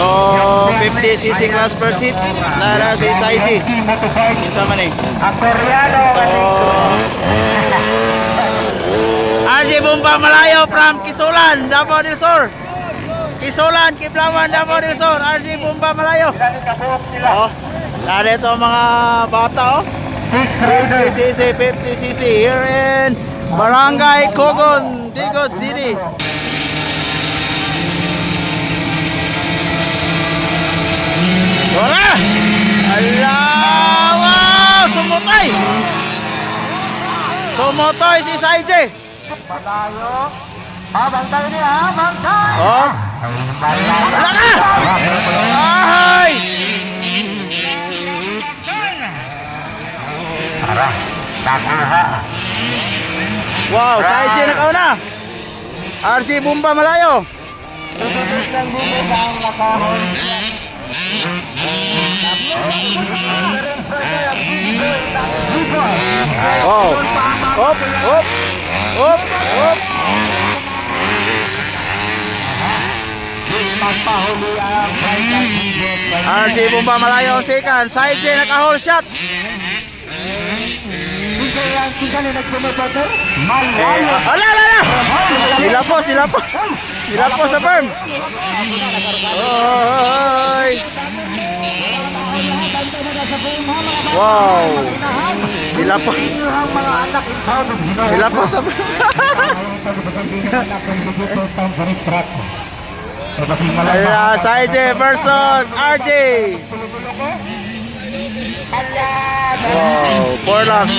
So 50cc class per seat na si Saiji. Isa man eh. RJ Bomba Malayo from Kisulan, Davao del Sur. Kisulan, Kiblawan, Davao del Sur. RJ Bomba Malayo. Oh, narito ang mga bata oh. 50cc here in Barangay Cogon, Digos City. Wala! Ala! Wow! Sumutay! Sumutay si Saiji. Padayo. Bantay niya, bantay. Oh! Wala ka! Ay! Wow! Saiji nakauna! RJ Bomba Malayo! Oh! Hop! Hop! Hop! Hop! RJ Bomba Malayo ang second. Saiji naka-hole shot. Ala! Dilapos sa berm. Oy! Wow! Dilapos sa berm. Saiji versus RJ. Wow, 4 laps.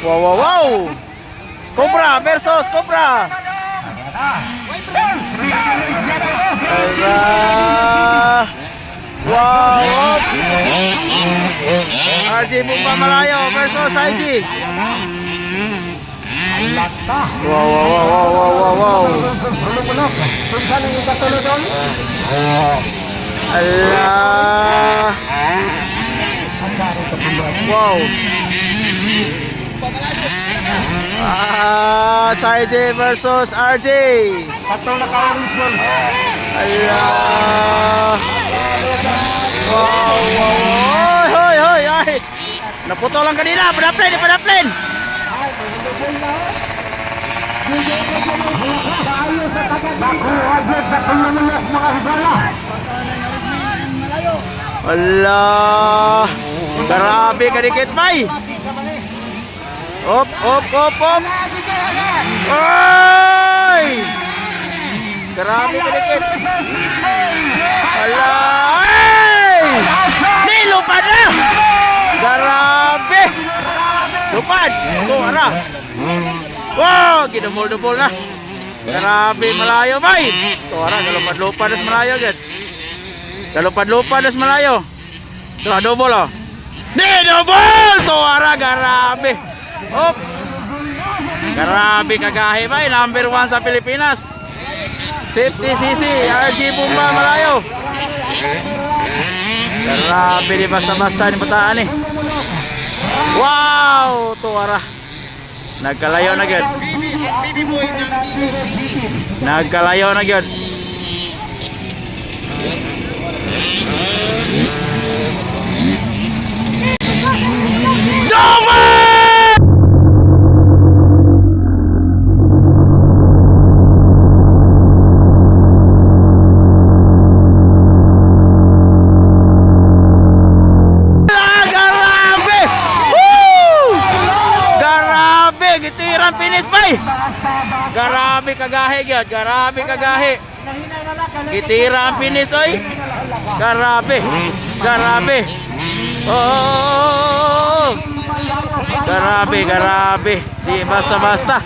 Wow. Cobra versus Cobra. Wow. RJ Bomba Malayo versus Saiji. Wow. Allah. Wow. Saiji versus RJ. Allah. Wow. Hoy. Ay. Naputol lang kanina. Padaplen. Allah. Grabe kadikit bay. Op. Oy! Grabe kadikit. Allah. Lupad na. Grabe. Lupad. Ara. Wow, ginumol-dumol na. Grabe malayo bay. Ara galupad-lupad nas malayo gid. Galupad-lupad nas malayo. Ito, double oh. Double! Suara, grabe. Op. Grabe kagahe ba? Number 1 sa Pilipinas. 50cc, RJ Bomba Malayo. Grabe, di basta-basta ni bataan eh. Wow! Suara. Nagkalayo na gyud. Nagkalayo na gyud. Grabe kagahe gyud, grabe kagahe. Gitira ang finish oy. Grabe. Oh. Grabe. Di basta-basta.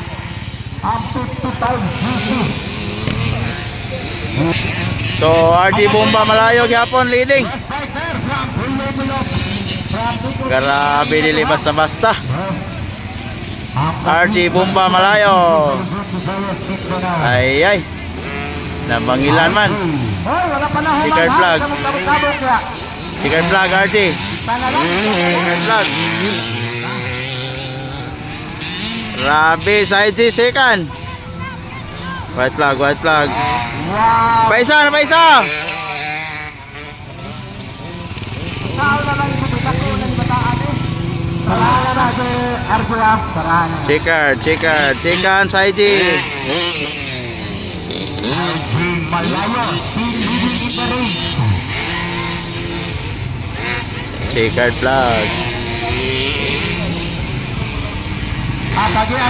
So RJ Bomba Malayo gyapon leading. Grabe dili basta-basta. RJ Bomba Malayo. Ay. Nabangilan man. Sticker flag RJ. Sticker flag. Grabe, Saiji second. White flag, white flag. Wow! Paisa, paisa. Saan na lang ito ko ng bataan eh. Sarahan na si Arjua. Sarahan na. Checker sa IG. Malayo. Team leading in the race. Checkered flag. At again,